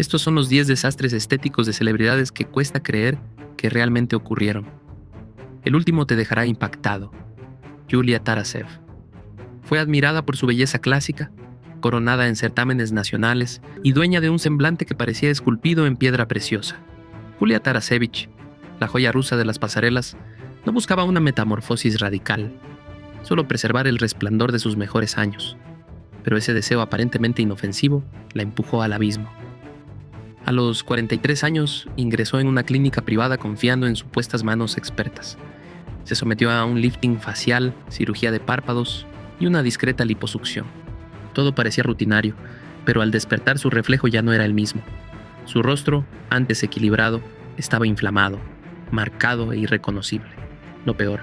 Estos son los 10 desastres estéticos de celebridades que cuesta creer que realmente ocurrieron. El último te dejará impactado. Yulia Tarasev. Fue admirada por su belleza clásica, coronada en certámenes nacionales y dueña de un semblante que parecía esculpido en piedra preciosa. Julia Tarasevich, la joya rusa de las pasarelas, no buscaba una metamorfosis radical, solo preservar el resplandor de sus mejores años. Pero ese deseo aparentemente inofensivo la empujó al abismo. A los 43 años ingresó en una clínica privada confiando en supuestas manos expertas. Se sometió a un lifting facial, cirugía de párpados y una discreta liposucción. Todo parecía rutinario, pero al despertar su reflejo ya no era el mismo. Su rostro, antes equilibrado, estaba inflamado, marcado e irreconocible. Lo peor,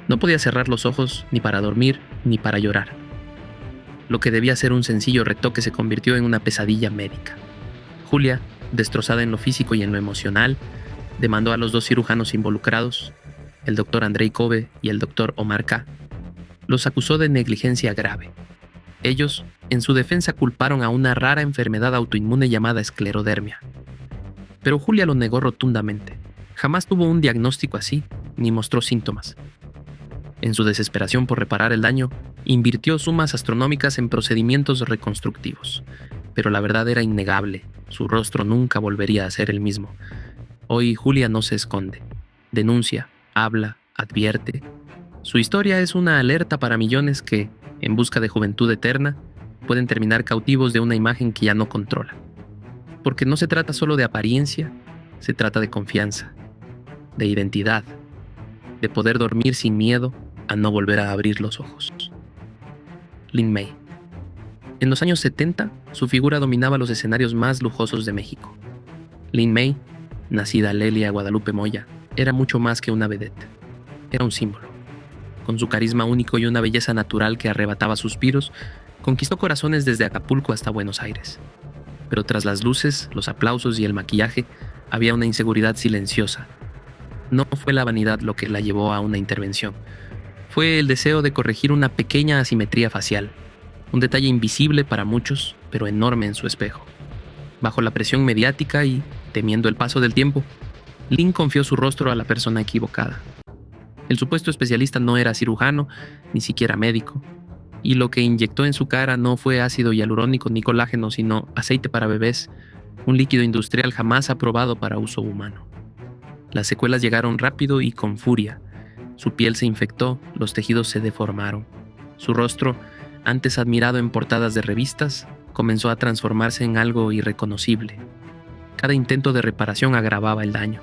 no podía cerrar los ojos ni para dormir ni para llorar. Lo que debía ser un sencillo retoque se convirtió en una pesadilla médica. Julia, destrozada en lo físico y en lo emocional, demandó a los 2 cirujanos involucrados, el Dr. Andrei Kove y el Dr. Omar K. Los acusó de negligencia grave. Ellos, en su defensa, culparon a una rara enfermedad autoinmune llamada esclerodermia. Pero Julia lo negó rotundamente. Jamás tuvo un diagnóstico así, ni mostró síntomas. En su desesperación por reparar el daño, invirtió sumas astronómicas en procedimientos reconstructivos. Pero la verdad era innegable. Su rostro nunca volvería a ser el mismo. Hoy Julia no se esconde. Denuncia, habla, advierte. Su historia es una alerta para millones que, en busca de juventud eterna, pueden terminar cautivos de una imagen que ya no controlan. Porque no se trata solo de apariencia, se trata de confianza, de identidad, de poder dormir sin miedo a no volver a abrir los ojos. Lin May. En los años 70, su figura dominaba los escenarios más lujosos de México. Lin May, nacida Lelia Guadalupe Moya, era mucho más que una vedette. Era un símbolo. Con su carisma único y una belleza natural que arrebataba suspiros, conquistó corazones desde Acapulco hasta Buenos Aires. Pero tras las luces, los aplausos y el maquillaje, había una inseguridad silenciosa. No fue la vanidad lo que la llevó a una intervención. Fue el deseo de corregir una pequeña asimetría facial, un detalle invisible para muchos, pero enorme en su espejo. Bajo la presión mediática y, temiendo el paso del tiempo, Lin confió su rostro a la persona equivocada. El supuesto especialista no era cirujano, ni siquiera médico, y lo que inyectó en su cara no fue ácido hialurónico ni colágeno, sino aceite para bebés, un líquido industrial jamás aprobado para uso humano. Las secuelas llegaron rápido y con furia. Su piel se infectó, los tejidos se deformaron. Su rostro, antes admirado en portadas de revistas, comenzó a transformarse en algo irreconocible. Cada intento de reparación agravaba el daño.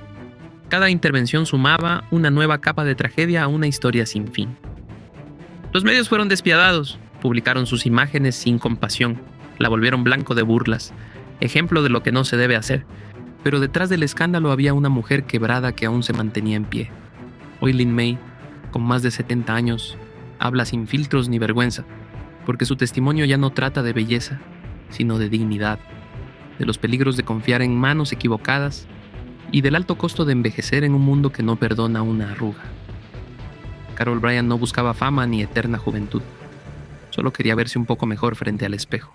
Cada intervención sumaba una nueva capa de tragedia a una historia sin fin. Los medios fueron despiadados, publicaron sus imágenes sin compasión, la volvieron blanco de burlas, ejemplo de lo que no se debe hacer. Pero detrás del escándalo había una mujer quebrada que aún se mantenía en pie. Hoy Lin May, con más de 70 años, habla sin filtros ni vergüenza, porque su testimonio ya no trata de belleza, sino de dignidad, de los peligros de confiar en manos equivocadas y del alto costo de envejecer en un mundo que no perdona una arruga. Carol Bryant no buscaba fama ni eterna juventud, solo quería verse un poco mejor frente al espejo.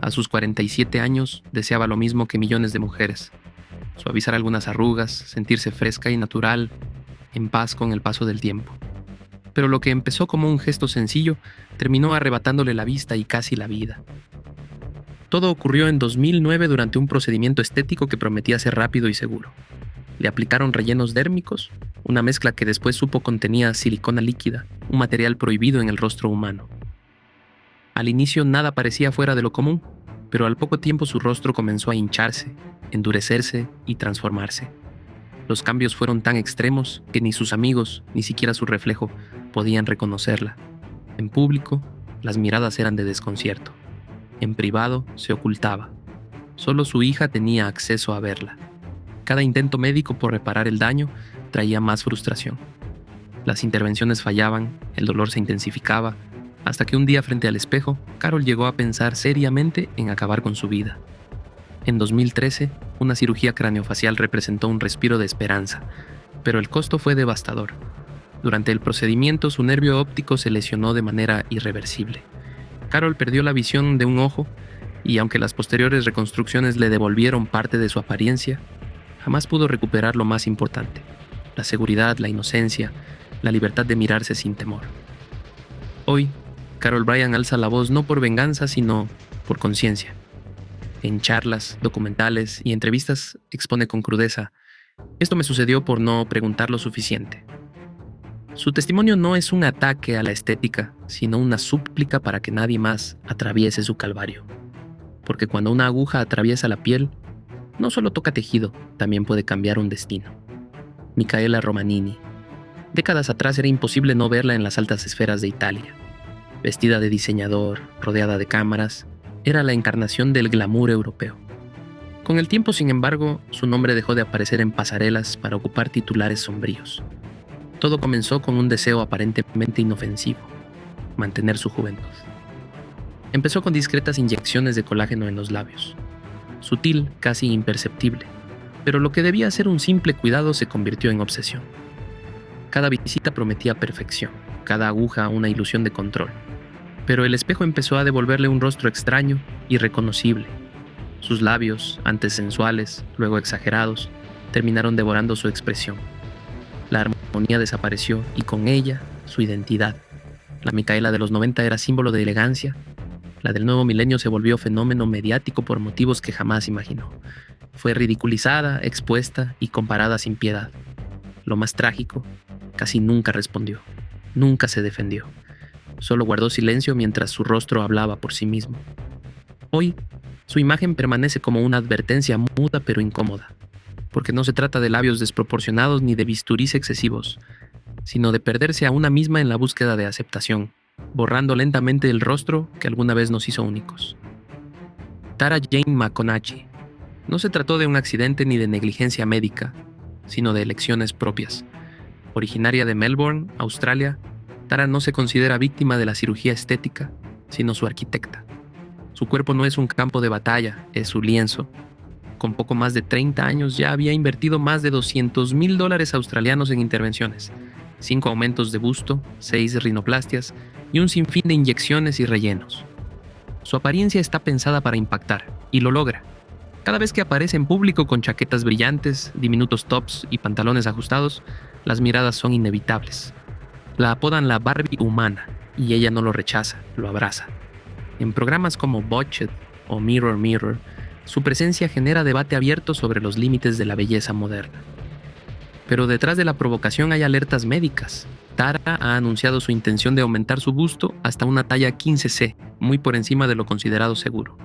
A sus 47 años deseaba lo mismo que millones de mujeres: suavizar algunas arrugas, sentirse fresca y natural, en paz con el paso del tiempo. Pero lo que empezó como un gesto sencillo terminó arrebatándole la vista y casi la vida. Todo ocurrió en 2009 durante un procedimiento estético que prometía ser rápido y seguro. Le aplicaron rellenos dérmicos, una mezcla que después supo contenía silicona líquida, un material prohibido en el rostro humano. Al inicio nada parecía fuera de lo común, pero al poco tiempo su rostro comenzó a hincharse, endurecerse y transformarse. Los cambios fueron tan extremos que ni sus amigos, ni siquiera su reflejo, podían reconocerla. En público, las miradas eran de desconcierto. En privado, se ocultaba. Solo su hija tenía acceso a verla. Cada intento médico por reparar el daño traía más frustración. Las intervenciones fallaban, el dolor se intensificaba, hasta que un día frente al espejo, Carol llegó a pensar seriamente en acabar con su vida. En 2013, una cirugía craneofacial representó un respiro de esperanza, pero el costo fue devastador. Durante el procedimiento, su nervio óptico se lesionó de manera irreversible. Carol perdió la visión de un ojo y aunque las posteriores reconstrucciones le devolvieron parte de su apariencia, jamás pudo recuperar lo más importante: la seguridad, la inocencia, la libertad de mirarse sin temor. Hoy, Carol Bryan alza la voz no por venganza, sino por conciencia. En charlas, documentales y entrevistas expone con crudeza: esto me sucedió por no preguntar lo suficiente. Su testimonio no es un ataque a la estética, sino una súplica para que nadie más atraviese su calvario. Porque cuando una aguja atraviesa la piel, no solo toca tejido, también puede cambiar un destino. Micaela Romanini. Décadas atrás era imposible no verla en las altas esferas de Italia. Vestida de diseñador, rodeada de cámaras, era la encarnación del glamour europeo. Con el tiempo, sin embargo, su nombre dejó de aparecer en pasarelas para ocupar titulares sombríos. Todo comenzó con un deseo aparentemente inofensivo: mantener su juventud. Empezó con discretas inyecciones de colágeno en los labios. Sutil, casi imperceptible, pero lo que debía ser un simple cuidado se convirtió en obsesión. Cada visita prometía perfección, cada aguja una ilusión de control. Pero el espejo empezó a devolverle un rostro extraño, irreconocible. Sus labios, antes sensuales, luego exagerados, terminaron devorando su expresión. La armonía desapareció y con ella su identidad. La Micaela de los 90 era símbolo de elegancia. La del nuevo milenio se volvió fenómeno mediático por motivos que jamás imaginó. Fue ridiculizada, expuesta y comparada sin piedad. Lo más trágico, casi nunca respondió, nunca se defendió. Solo guardó silencio mientras su rostro hablaba por sí mismo. Hoy, su imagen permanece como una advertencia muda pero incómoda, porque no se trata de labios desproporcionados ni de bisturís excesivos, sino de perderse a una misma en la búsqueda de aceptación, borrando lentamente el rostro que alguna vez nos hizo únicos. Tara Jane McConaughey. No se trató de un accidente ni de negligencia médica, sino de elecciones propias. Originaria de Melbourne, Australia, Tara no se considera víctima de la cirugía estética, sino su arquitecta. Su cuerpo no es un campo de batalla, es su lienzo. Con poco más de 30 años ya había invertido más de $200,000 australianos en intervenciones, 5 aumentos de busto, 6 rinoplastias y un sinfín de inyecciones y rellenos. Su apariencia está pensada para impactar, y lo logra. Cada vez que aparece en público con chaquetas brillantes, diminutos tops y pantalones ajustados, las miradas son inevitables. La apodan la Barbie humana, y ella no lo rechaza, lo abraza. En programas como Botched o Mirror Mirror, su presencia genera debate abierto sobre los límites de la belleza moderna. Pero detrás de la provocación hay alertas médicas. Tara ha anunciado su intención de aumentar su busto hasta una talla 15C, muy por encima de lo considerado seguro.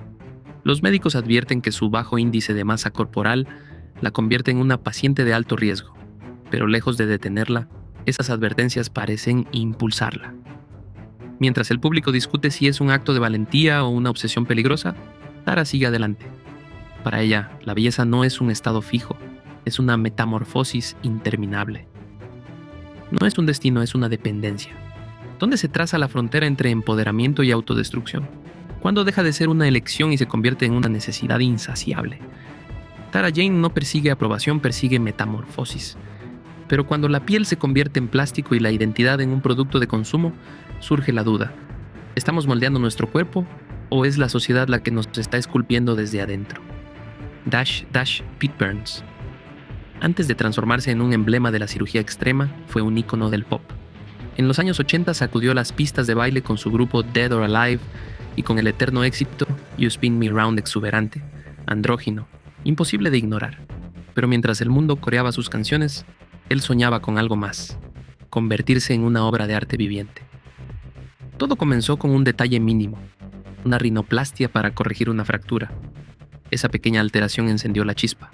Los médicos advierten que su bajo índice de masa corporal la convierte en una paciente de alto riesgo, pero lejos de detenerla, esas advertencias parecen impulsarla. Mientras el público discute si es un acto de valentía o una obsesión peligrosa, Tara sigue adelante. Para ella, la belleza no es un estado fijo, es una metamorfosis interminable. No es un destino, es una dependencia. ¿Dónde se traza la frontera entre empoderamiento y autodestrucción? ¿Cuándo deja de ser una elección y se convierte en una necesidad insaciable? Tara Jane no persigue aprobación, persigue metamorfosis. Pero cuando la piel se convierte en plástico y la identidad en un producto de consumo, surge la duda: ¿estamos moldeando nuestro cuerpo o es la sociedad la que nos está esculpiendo desde adentro? Pete Burns. Antes de transformarse en un emblema de la cirugía extrema, fue un ícono del pop. En los años 80 sacudió las pistas de baile con su grupo Dead or Alive y con el eterno éxito You Spin Me Round exuberante, andrógino, imposible de ignorar. Pero mientras el mundo coreaba sus canciones, él soñaba con algo más: convertirse en una obra de arte viviente. Todo comenzó con un detalle mínimo: una rinoplastia para corregir una fractura. Esa pequeña alteración encendió la chispa.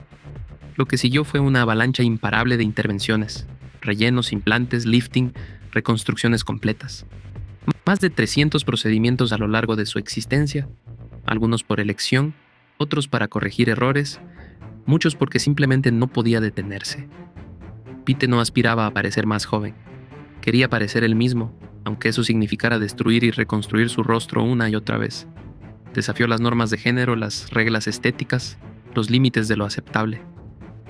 Lo que siguió fue una avalancha imparable de intervenciones: rellenos, implantes, lifting, reconstrucciones completas. Más de 300 procedimientos a lo largo de su existencia, algunos por elección, otros para corregir errores, muchos porque simplemente no podía detenerse. Pete no aspiraba a parecer más joven. Quería parecer el mismo, aunque eso significara destruir y reconstruir su rostro una y otra vez. Desafió las normas de género, las reglas estéticas, los límites de lo aceptable.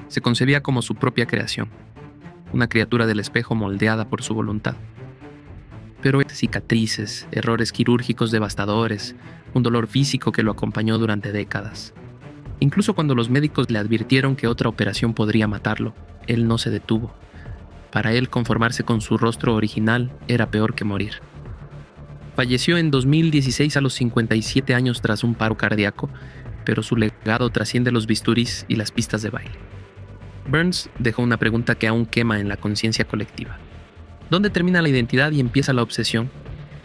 Se concebía como su propia creación, una criatura del espejo moldeada por su voluntad. Pero cicatrices, errores quirúrgicos devastadores, un dolor físico que lo acompañó durante décadas. Incluso cuando los médicos le advirtieron que otra operación podría matarlo, él no se detuvo. Para él, conformarse con su rostro original era peor que morir. Falleció en 2016 a los 57 años tras un paro cardíaco, pero su legado trasciende los bisturís y las pistas de baile. Burns dejó una pregunta que aún quema en la conciencia colectiva. ¿Dónde termina la identidad y empieza la obsesión?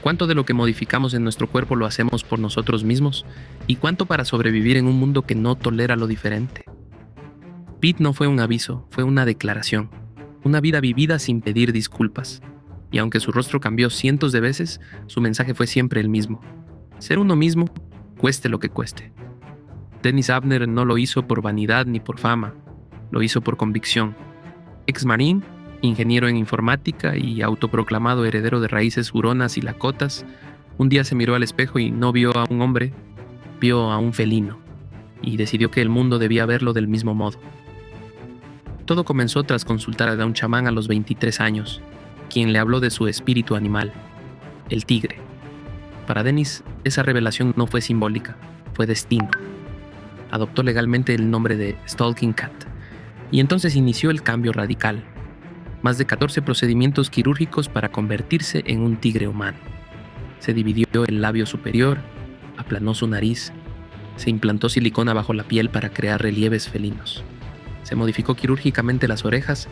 ¿Cuánto de lo que modificamos en nuestro cuerpo lo hacemos por nosotros mismos? ¿Y cuánto para sobrevivir en un mundo que no tolera lo diferente? Pete no fue un aviso, fue una declaración. Una vida vivida sin pedir disculpas. Y aunque su rostro cambió cientos de veces, su mensaje fue siempre el mismo. Ser uno mismo, cueste lo que cueste. Dennis Abner no lo hizo por vanidad ni por fama, lo hizo por convicción. Ex-marín, ingeniero en informática y autoproclamado heredero de raíces huronas y lakotas, un día se miró al espejo y no vio a un hombre, vio a un felino, y decidió que el mundo debía verlo del mismo modo. Todo comenzó tras consultar a un chamán a los 23 años, quien le habló de su espíritu animal, el tigre. Para Dennis, esa revelación no fue simbólica, fue destino. Adoptó legalmente el nombre de Stalking Cat, y entonces inició el cambio radical. Más de 14 procedimientos quirúrgicos para convertirse en un tigre humano. Se dividió el labio superior, aplanó su nariz, se implantó silicona bajo la piel para crear relieves felinos. Se modificó quirúrgicamente las orejas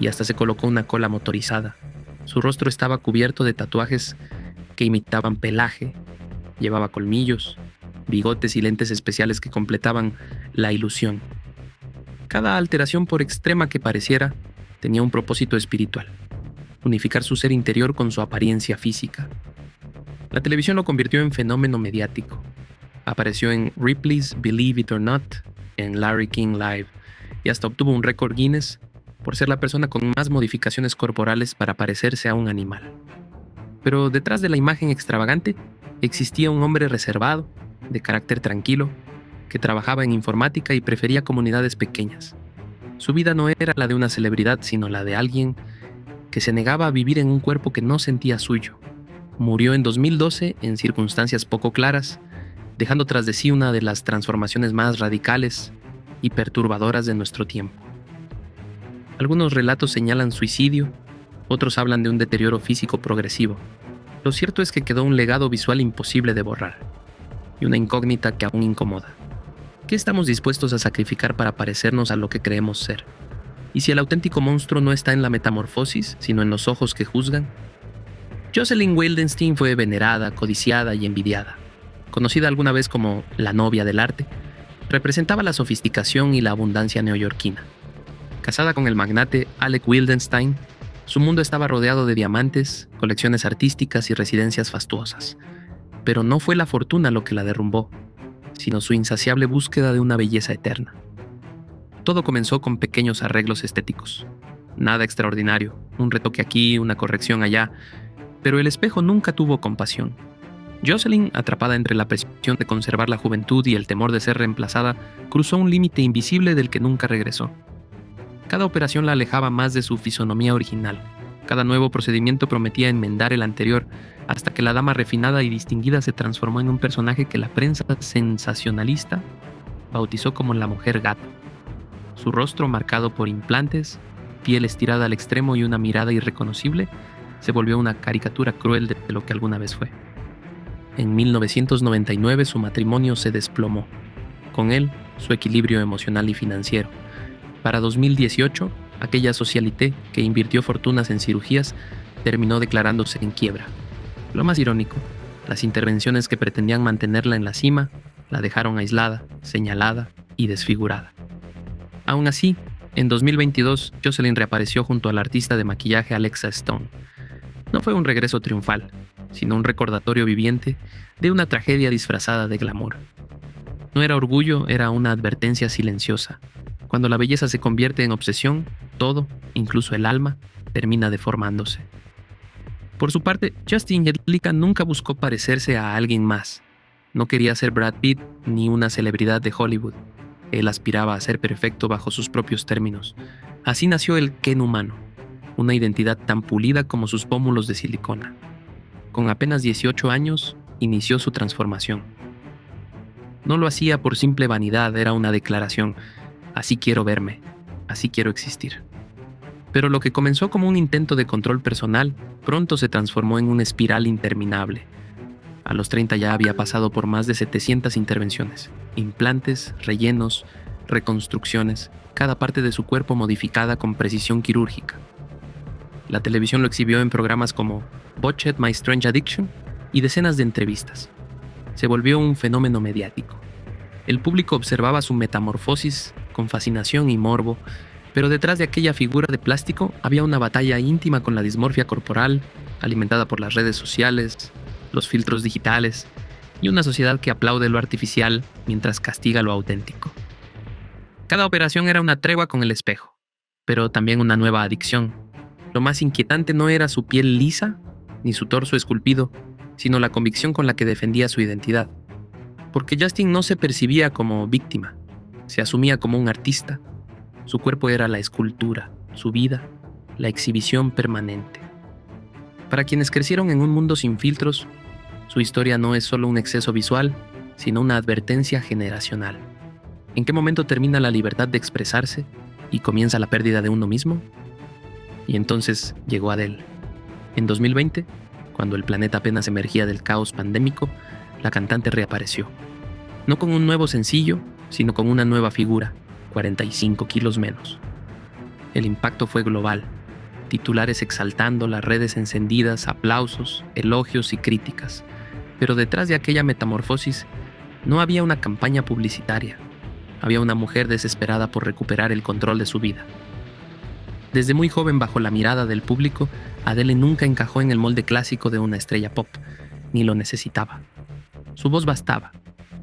y hasta se colocó una cola motorizada. Su rostro estaba cubierto de tatuajes que imitaban pelaje, llevaba colmillos, bigotes y lentes especiales que completaban la ilusión. Cada alteración, por extrema que pareciera, tenía un propósito espiritual: unificar su ser interior con su apariencia física. La televisión lo convirtió en fenómeno mediático. Apareció en Ripley's Believe It or Not, en Larry King Live, y hasta obtuvo un récord Guinness por ser la persona con más modificaciones corporales para parecerse a un animal. Pero detrás de la imagen extravagante existía un hombre reservado, de carácter tranquilo, que trabajaba en informática y prefería comunidades pequeñas. Su vida no era la de una celebridad, sino la de alguien que se negaba a vivir en un cuerpo que no sentía suyo. Murió en 2012 en circunstancias poco claras, dejando tras de sí una de las transformaciones más radicales y perturbadoras de nuestro tiempo. Algunos relatos señalan suicidio, otros hablan de un deterioro físico progresivo. Lo cierto es que quedó un legado visual imposible de borrar, y una incógnita que aún incomoda. ¿Qué estamos dispuestos a sacrificar para parecernos a lo que creemos ser? ¿Y si el auténtico monstruo no está en la metamorfosis, sino en los ojos que juzgan? Jocelyn Wildenstein fue venerada, codiciada y envidiada. Conocida alguna vez como la novia del arte, representaba la sofisticación y la abundancia neoyorquina. Casada con el magnate Alec Wildenstein, su mundo estaba rodeado de diamantes, colecciones artísticas y residencias fastuosas. Pero no fue la fortuna lo que la derrumbó, sino su insaciable búsqueda de una belleza eterna. Todo comenzó con pequeños arreglos estéticos. Nada extraordinario, un retoque aquí, una corrección allá, pero el espejo nunca tuvo compasión. Jocelyn, atrapada entre la presión de conservar la juventud y el temor de ser reemplazada, cruzó un límite invisible del que nunca regresó. Cada operación la alejaba más de su fisonomía original. Cada nuevo procedimiento prometía enmendar el anterior, hasta que la dama refinada y distinguida se transformó en un personaje que la prensa sensacionalista bautizó como la mujer gato. Su rostro, marcado por implantes, piel estirada al extremo y una mirada irreconocible, se volvió una caricatura cruel de lo que alguna vez fue. En 1999 su matrimonio se desplomó. Con él, su equilibrio emocional y financiero. Para 2018, aquella socialité que invirtió fortunas en cirugías terminó declarándose en quiebra. Lo más irónico, las intervenciones que pretendían mantenerla en la cima la dejaron aislada, señalada y desfigurada. Aún así, en 2022, Jocelyn reapareció junto al artista de maquillaje Alexa Stone. No fue un regreso triunfal, sino un recordatorio viviente de una tragedia disfrazada de glamour. No era orgullo, era una advertencia silenciosa. Cuando la belleza se convierte en obsesión, todo, incluso el alma, termina deformándose. Por su parte, Justin Jedlicka nunca buscó parecerse a alguien más. No quería ser Brad Pitt ni una celebridad de Hollywood. Él aspiraba a ser perfecto bajo sus propios términos. Así nació el Ken humano, una identidad tan pulida como sus pómulos de silicona. Con apenas 18 años, inició su transformación. No lo hacía por simple vanidad, era una declaración: así quiero verme, así quiero existir. Pero lo que comenzó como un intento de control personal, pronto se transformó en una espiral interminable. A los 30 ya había pasado por más de 700 intervenciones, implantes, rellenos, reconstrucciones, cada parte de su cuerpo modificada con precisión quirúrgica. La televisión lo exhibió en programas como Botched My Strange Addiction y decenas de entrevistas. Se volvió un fenómeno mediático. El público observaba su metamorfosis con fascinación y morbo, pero detrás de aquella figura de plástico había una batalla íntima con la dismorfia corporal, alimentada por las redes sociales, los filtros digitales y una sociedad que aplaude lo artificial mientras castiga lo auténtico. Cada operación era una tregua con el espejo, pero también una nueva adicción. Lo más inquietante no era su piel lisa ni su torso esculpido, sino la convicción con la que defendía su identidad. Porque Justin no se percibía como víctima, se asumía como un artista. Su cuerpo era la escultura, su vida, la exhibición permanente. Para quienes crecieron en un mundo sin filtros, su historia no es solo un exceso visual, sino una advertencia generacional. ¿En qué momento termina la libertad de expresarse y comienza la pérdida de uno mismo? Y entonces llegó Adele. En 2020, cuando el planeta apenas emergía del caos pandémico, la cantante reapareció. No con un nuevo sencillo, sino con una nueva figura, 45 kilos menos. El impacto fue global. Titulares exaltando, las redes encendidas, aplausos, elogios y críticas. Pero detrás de aquella metamorfosis no había una campaña publicitaria. Había una mujer desesperada por recuperar el control de su vida. Desde muy joven, bajo la mirada del público, Adele nunca encajó en el molde clásico de una estrella pop, ni lo necesitaba. Su voz bastaba,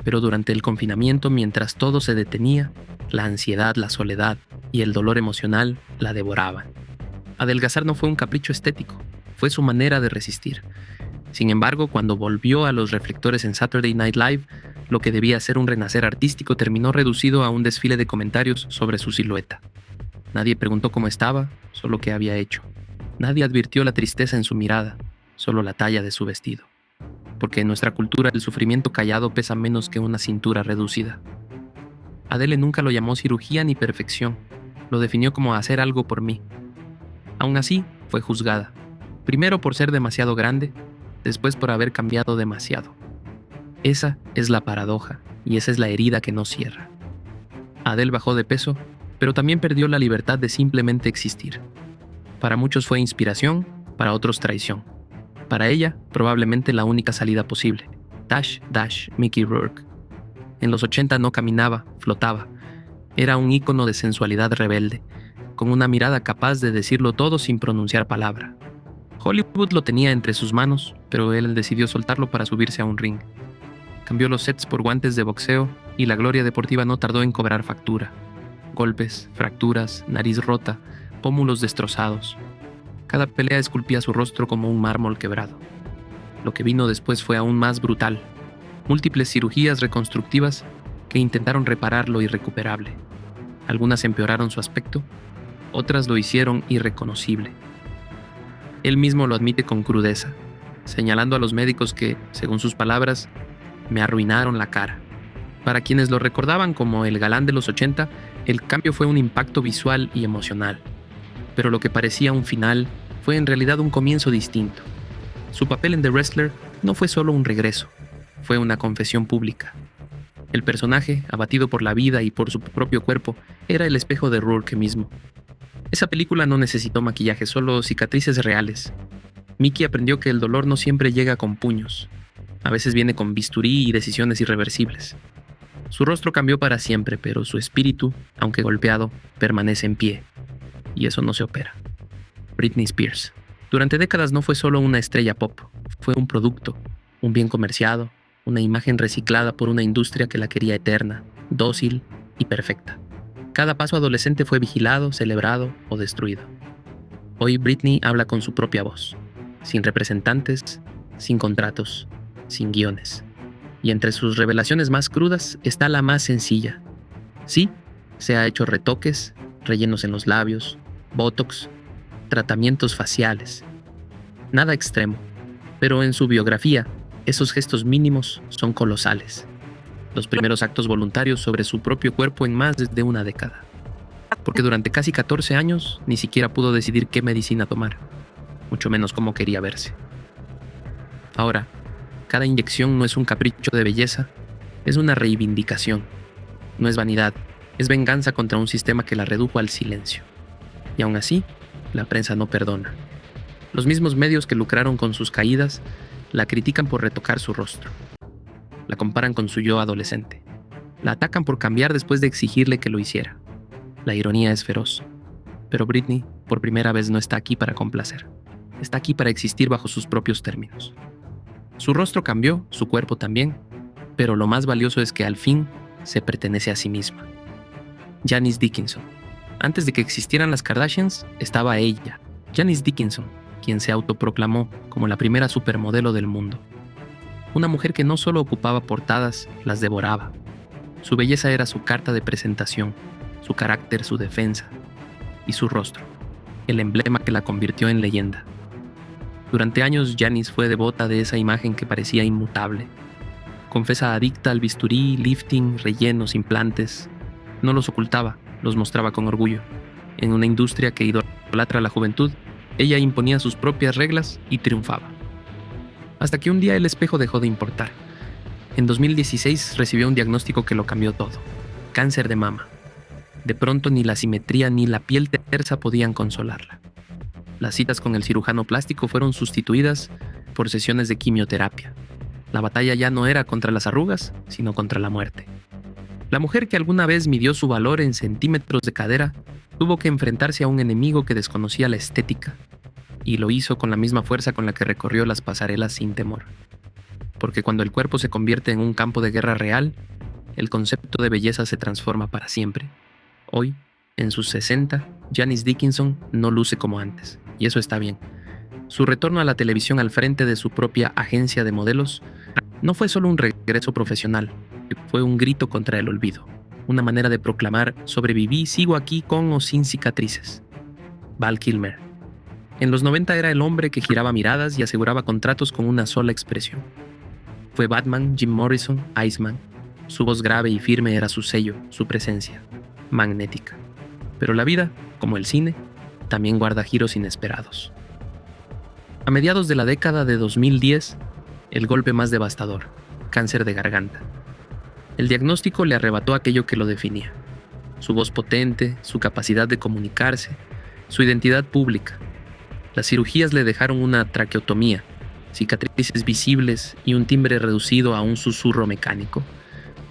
pero durante el confinamiento, mientras todo se detenía, la ansiedad, la soledad y el dolor emocional la devoraban. Adelgazar no fue un capricho estético, fue su manera de resistir. Sin embargo, cuando volvió a los reflectores en Saturday Night Live, lo que debía ser un renacer artístico terminó reducido a un desfile de comentarios sobre su silueta. Nadie preguntó cómo estaba, solo qué había hecho. Nadie advirtió la tristeza en su mirada, solo la talla de su vestido. Porque en nuestra cultura el sufrimiento callado pesa menos que una cintura reducida. Adele nunca lo llamó cirugía ni perfección, lo definió como hacer algo por mí. Aún así, fue juzgada. Primero por ser demasiado grande, después por haber cambiado demasiado. Esa es la paradoja, y esa es la herida que no cierra. Adele bajó de peso, pero también perdió la libertad de simplemente existir. Para muchos fue inspiración, para otros traición. Para ella, probablemente la única salida posible. Dash, dash, Mickey Rourke. En los 80 no caminaba, flotaba. Era un ícono de sensualidad rebelde, con una mirada capaz de decirlo todo sin pronunciar palabra. Hollywood lo tenía entre sus manos, pero él decidió soltarlo para subirse a un ring. Cambió los sets por guantes de boxeo y la gloria deportiva no tardó en cobrar factura. Golpes, fracturas, nariz rota, pómulos destrozados. Cada pelea esculpía su rostro como un mármol quebrado. Lo que vino después fue aún más brutal. Múltiples cirugías reconstructivas que intentaron reparar lo irrecuperable. Algunas empeoraron su aspecto, otras lo hicieron irreconocible. Él mismo lo admite con crudeza, señalando a los médicos que, según sus palabras, me arruinaron la cara. Para quienes lo recordaban como el galán de los 80, el cambio fue un impacto visual y emocional. Pero lo que parecía un final fue en realidad un comienzo distinto. Su papel en The Wrestler no fue solo un regreso, fue una confesión pública. El personaje, abatido por la vida y por su propio cuerpo, era el espejo de Rourke mismo. Esa película no necesitó maquillaje, solo cicatrices reales. Mickey aprendió que el dolor no siempre llega con puños. A veces viene con bisturí y decisiones irreversibles. Su rostro cambió para siempre, pero su espíritu, aunque golpeado, permanece en pie. Y eso no se opera. Britney Spears. Durante décadas no fue solo una estrella pop, fue un producto, un bien comerciado, una imagen reciclada por una industria que la quería eterna, dócil y perfecta. Cada paso adolescente fue vigilado, celebrado o destruido. Hoy Britney habla con su propia voz, sin representantes, sin contratos, sin guiones. Y entre sus revelaciones más crudas está la más sencilla. Sí, se ha hecho retoques, rellenos en los labios, botox, tratamientos faciales. Nada extremo, Pero en su biografía, esos gestos mínimos son colosales. Los primeros actos voluntarios sobre su propio cuerpo en más de una década. Porque durante casi 14 años ni siquiera pudo decidir qué medicina tomar, mucho menos cómo quería verse. Ahora, cada inyección no es un capricho de belleza, es una reivindicación. No es vanidad, es venganza contra un sistema que la redujo al silencio. Y aún así, la prensa no perdona. Los mismos medios que lucraron con sus caídas la critican por retocar su rostro. La comparan con su yo adolescente. La atacan por cambiar después de exigirle que lo hiciera. La ironía es feroz. Pero Britney, por primera vez, no está aquí para complacer. Está aquí para existir bajo sus propios términos. Su rostro cambió, su cuerpo también, pero lo más valioso es que al fin se pertenece a sí misma. Janice Dickinson. Antes de que existieran las Kardashians, estaba ella, Janice Dickinson, quien se autoproclamó como la primera supermodelo del mundo. Una mujer que no solo ocupaba portadas, las devoraba. Su belleza era su carta de presentación, su carácter, su defensa, y su rostro, el emblema que la convirtió en leyenda. Durante años, Janice fue devota de esa imagen que parecía inmutable. Confesa adicta al bisturí, lifting, rellenos, implantes. No los ocultaba, los mostraba con orgullo. En una industria que idolatra a la juventud, ella imponía sus propias reglas y triunfaba. Hasta que un día el espejo dejó de importar. En 2016 recibió un diagnóstico que lo cambió todo: cáncer de mama. De pronto ni la simetría ni la piel tersa podían consolarla. Las citas con el cirujano plástico fueron sustituidas por sesiones de quimioterapia. La batalla ya no era contra las arrugas, sino contra la muerte. La mujer que alguna vez midió su valor en centímetros de cadera tuvo que enfrentarse a un enemigo que desconocía la estética, y lo hizo con la misma fuerza con la que recorrió las pasarelas sin temor. Porque cuando el cuerpo se convierte en un campo de guerra real, el concepto de belleza se transforma para siempre. Hoy, en sus 60, Janice Dickinson no luce como antes, y eso está bien. Su retorno a la televisión al frente de su propia agencia de modelos no fue solo un regreso profesional, fue un grito contra el olvido, una manera de proclamar: sobreviví, sigo aquí con o sin cicatrices. Val Kilmer. En los 90 era el hombre que giraba miradas y aseguraba contratos con una sola expresión. Fue Batman, Jim Morrison, Iceman. Su voz grave y firme era su sello, su presencia, magnética. Pero la vida, como el cine, también guarda giros inesperados. A mediados de la década de 2010, el golpe más devastador: cáncer de garganta. El diagnóstico le arrebató aquello que lo definía: su voz potente, su capacidad de comunicarse, su identidad pública. Las cirugías le dejaron una traqueotomía, cicatrices visibles y un timbre reducido a un susurro mecánico.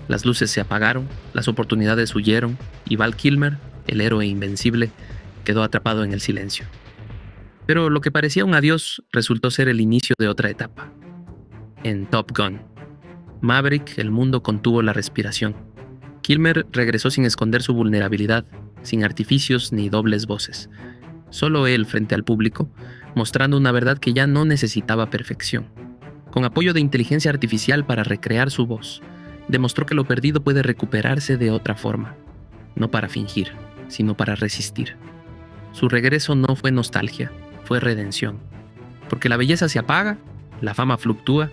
Las luces se apagaron, las oportunidades huyeron, y Val Kilmer, el héroe invencible, quedó atrapado en el silencio. Pero lo que parecía un adiós resultó ser el inicio de otra etapa. En Top Gun, Maverick, el mundo contuvo la respiración. Kilmer regresó sin esconder su vulnerabilidad, sin artificios ni dobles voces. Solo él frente al público, mostrando una verdad que ya no necesitaba perfección. Con apoyo de inteligencia artificial para recrear su voz, demostró que lo perdido puede recuperarse de otra forma. No para fingir, sino para resistir. Su regreso no fue nostalgia, fue redención. Porque la belleza se apaga, la fama fluctúa,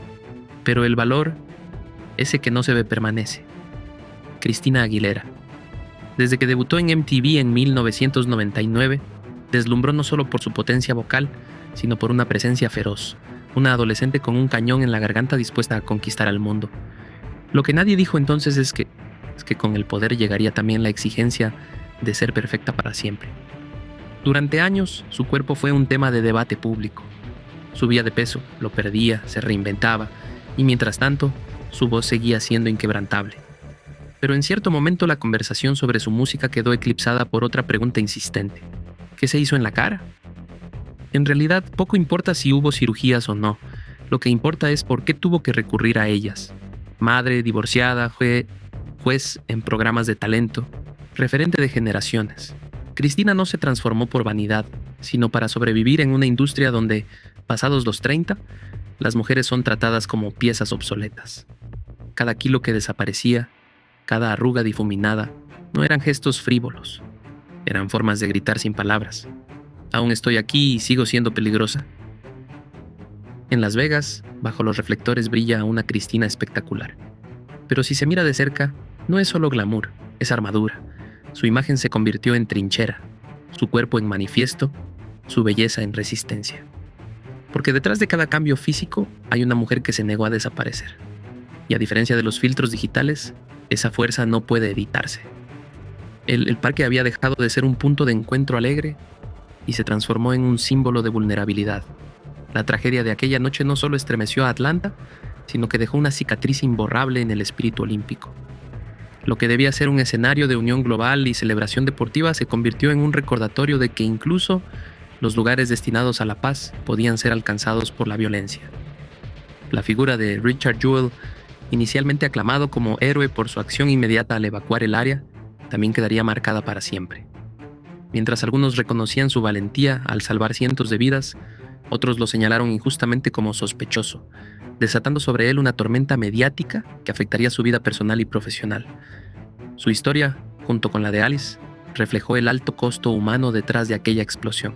pero el valor, ese que no se ve, permanece. Christina Aguilera. Desde que debutó en MTV en 1999, deslumbró no solo por su potencia vocal, sino por una presencia feroz, una adolescente con un cañón en la garganta dispuesta a conquistar al mundo. Lo que nadie dijo entonces es que con el poder llegaría también la exigencia de ser perfecta para siempre. Durante años, su cuerpo fue un tema de debate público. Subía de peso, lo perdía, se reinventaba, y mientras tanto, su voz seguía siendo inquebrantable. Pero en cierto momento la conversación sobre su música quedó eclipsada por otra pregunta insistente: ¿qué se hizo en la cara? En realidad, poco importa si hubo cirugías o no. Lo que importa es por qué tuvo que recurrir a ellas. Madre, divorciada, juez en programas de talento, referente de generaciones. Christina no se transformó por vanidad, sino para sobrevivir en una industria donde, pasados los 30, las mujeres son tratadas como piezas obsoletas. Cada kilo que desaparecía, cada arruga difuminada, no eran gestos frívolos. Eran formas de gritar sin palabras: aún estoy aquí y sigo siendo peligrosa. En Las Vegas, bajo los reflectores brilla una Cristina espectacular. Pero si se mira de cerca, no es solo glamour, es armadura. Su imagen se convirtió en trinchera, su cuerpo en manifiesto, su belleza en resistencia. Porque detrás de cada cambio físico hay una mujer que se negó a desaparecer. Y a diferencia de los filtros digitales, esa fuerza no puede editarse. El parque había dejado de ser un punto de encuentro alegre y se transformó en un símbolo de vulnerabilidad. La tragedia de aquella noche no solo estremeció a Atlanta, sino que dejó una cicatriz imborrable en el espíritu olímpico. Lo que debía ser un escenario de unión global y celebración deportiva se convirtió en un recordatorio de que incluso los lugares destinados a la paz podían ser alcanzados por la violencia. La figura de Richard Jewell, inicialmente aclamado como héroe por su acción inmediata al evacuar el área, también quedaría marcada para siempre. Mientras algunos reconocían su valentía al salvar cientos de vidas, otros lo señalaron injustamente como sospechoso, desatando sobre él una tormenta mediática que afectaría su vida personal y profesional. Su historia, junto con la de Alice, reflejó el alto costo humano detrás de aquella explosión.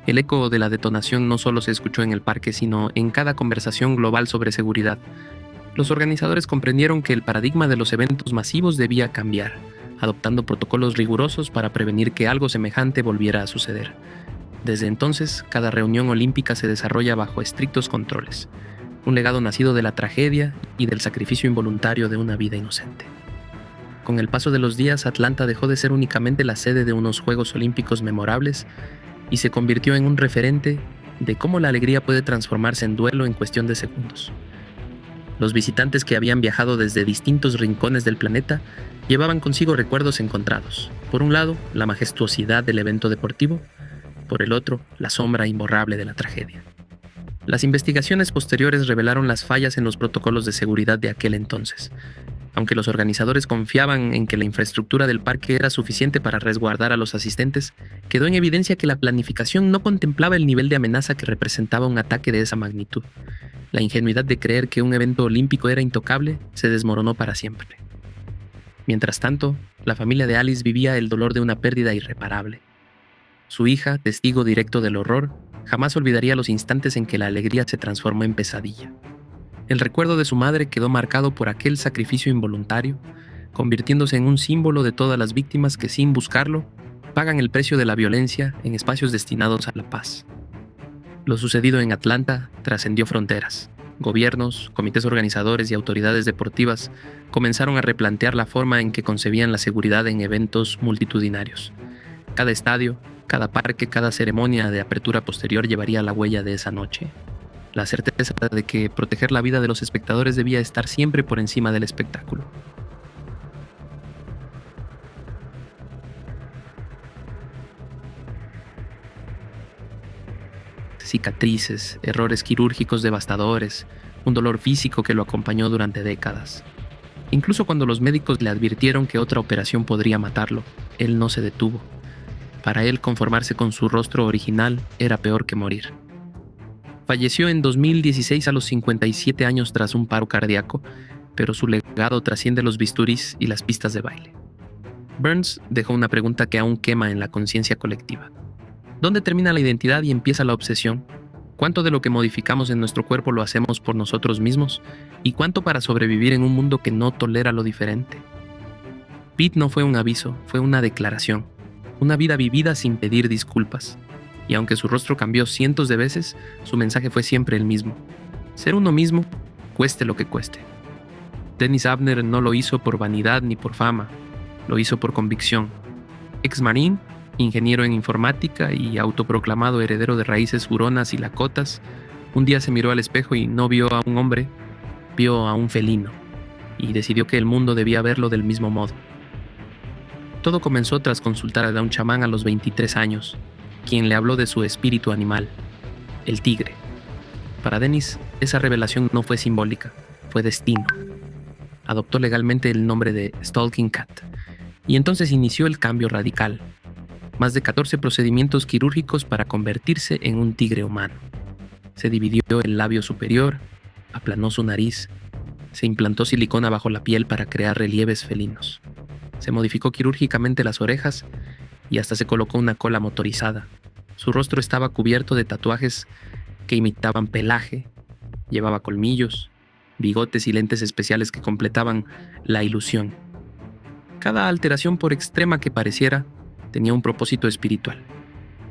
El eco de la detonación no solo se escuchó en el parque, sino en cada conversación global sobre seguridad. Los organizadores comprendieron que el paradigma de los eventos masivos debía cambiar, adoptando protocolos rigurosos para prevenir que algo semejante volviera a suceder. Desde entonces, cada reunión olímpica se desarrolla bajo estrictos controles, un legado nacido de la tragedia y del sacrificio involuntario de una vida inocente. Con el paso de los días, Atlanta dejó de ser únicamente la sede de unos Juegos Olímpicos memorables y se convirtió en un referente de cómo la alegría puede transformarse en duelo en cuestión de segundos. Los visitantes que habían viajado desde distintos rincones del planeta llevaban consigo recuerdos encontrados. Por un lado, la majestuosidad del evento deportivo, por el otro, la sombra imborrable de la tragedia. Las investigaciones posteriores revelaron las fallas en los protocolos de seguridad de aquel entonces. Aunque los organizadores confiaban en que la infraestructura del parque era suficiente para resguardar a los asistentes, quedó en evidencia que la planificación no contemplaba el nivel de amenaza que representaba un ataque de esa magnitud. La ingenuidad de creer que un evento olímpico era intocable se desmoronó para siempre. Mientras tanto, la familia de Alice vivía el dolor de una pérdida irreparable. Su hija, testigo directo del horror, jamás olvidaría los instantes en que la alegría se transformó en pesadilla. El recuerdo de su madre quedó marcado por aquel sacrificio involuntario, convirtiéndose en un símbolo de todas las víctimas que, sin buscarlo, pagan el precio de la violencia en espacios destinados a la paz. Lo sucedido en Atlanta trascendió fronteras. Gobiernos, comités organizadores y autoridades deportivas comenzaron a replantear la forma en que concebían la seguridad en eventos multitudinarios. Cada estadio, cada parque, cada ceremonia de apertura posterior llevaría la huella de esa noche. La certeza de que proteger la vida de los espectadores debía estar siempre por encima del espectáculo. Cicatrices, errores quirúrgicos devastadores, un dolor físico que lo acompañó durante décadas. Incluso cuando los médicos le advirtieron que otra operación podría matarlo, él no se detuvo. Para él, conformarse con su rostro original era peor que morir. Falleció en 2016 a los 57 años tras un paro cardíaco, pero su legado trasciende los bisturís y las pistas de baile. Burns dejó una pregunta que aún quema en la conciencia colectiva. ¿Dónde termina la identidad y empieza la obsesión? ¿Cuánto de lo que modificamos en nuestro cuerpo lo hacemos por nosotros mismos? ¿Y cuánto para sobrevivir en un mundo que no tolera lo diferente? Pete no fue un aviso, fue una declaración. Una vida vivida sin pedir disculpas. Y aunque su rostro cambió cientos de veces, su mensaje fue siempre el mismo. Ser uno mismo, cueste lo que cueste. Dennis Abner no lo hizo por vanidad ni por fama, lo hizo por convicción. Ex-marín, ingeniero en informática y autoproclamado heredero de raíces huronas y lakotas, un día se miró al espejo y no vio a un hombre, vio a un felino, y decidió que el mundo debía verlo del mismo modo. Todo comenzó tras consultar a un chamán a los 23 años, quien le habló de su espíritu animal, el tigre. Para Dennis, esa revelación no fue simbólica, fue destino. Adoptó legalmente el nombre de Stalking Cat, y entonces inició el cambio radical. Más de 14 procedimientos quirúrgicos para convertirse en un tigre humano. Se dividió el labio superior, aplanó su nariz, se implantó silicona bajo la piel para crear relieves felinos. Se modificó quirúrgicamente las orejas y hasta se colocó una cola motorizada. Su rostro estaba cubierto de tatuajes que imitaban pelaje, llevaba colmillos, bigotes y lentes especiales que completaban la ilusión. Cada alteración, por extrema que pareciera, tenía un propósito espiritual: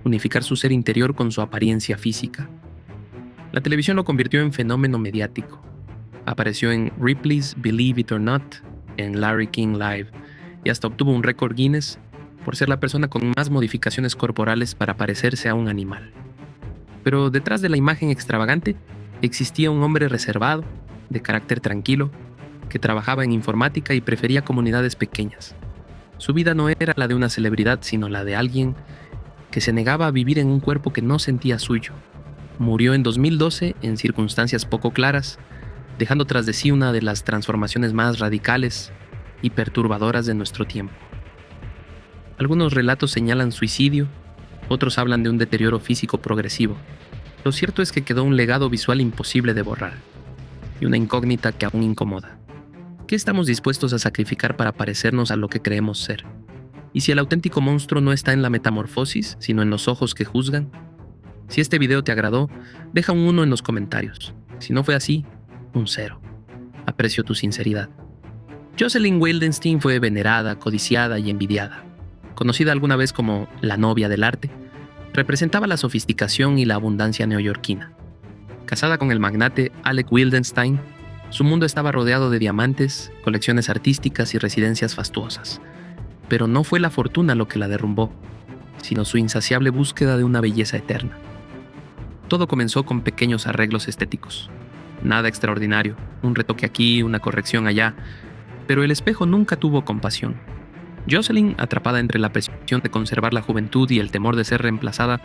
unificar su ser interior con su apariencia física. La televisión lo convirtió en fenómeno mediático. Apareció en Ripley's Believe It or Not, en Larry King Live, y hasta obtuvo un récord Guinness por ser la persona con más modificaciones corporales para parecerse a un animal. Pero detrás de la imagen extravagante existía un hombre reservado, de carácter tranquilo, que trabajaba en informática y prefería comunidades pequeñas. Su vida no era la de una celebridad, sino la de alguien que se negaba a vivir en un cuerpo que no sentía suyo. Murió en 2012 en circunstancias poco claras, dejando tras de sí una de las transformaciones más radicales y perturbadoras de nuestro tiempo. Algunos relatos señalan suicidio, otros hablan de un deterioro físico progresivo. Lo cierto es que quedó un legado visual imposible de borrar, y una incógnita que aún incomoda. ¿Qué estamos dispuestos a sacrificar para parecernos a lo que creemos ser? ¿Y si el auténtico monstruo no está en la metamorfosis, sino en los ojos que juzgan? Si este video te agradó, deja un 1 en los comentarios. Si no fue así, un 0. Aprecio tu sinceridad. Jocelyn Wildenstein fue venerada, codiciada y envidiada. Conocida alguna vez como la novia del arte, representaba la sofisticación y la abundancia neoyorquina. Casada con el magnate Alec Wildenstein, su mundo estaba rodeado de diamantes, colecciones artísticas y residencias fastuosas. Pero no fue la fortuna lo que la derrumbó, sino su insaciable búsqueda de una belleza eterna. Todo comenzó con pequeños arreglos estéticos. Nada extraordinario, un retoque aquí, una corrección allá, pero el espejo nunca tuvo compasión. Jocelyn, atrapada entre la presión de conservar la juventud y el temor de ser reemplazada,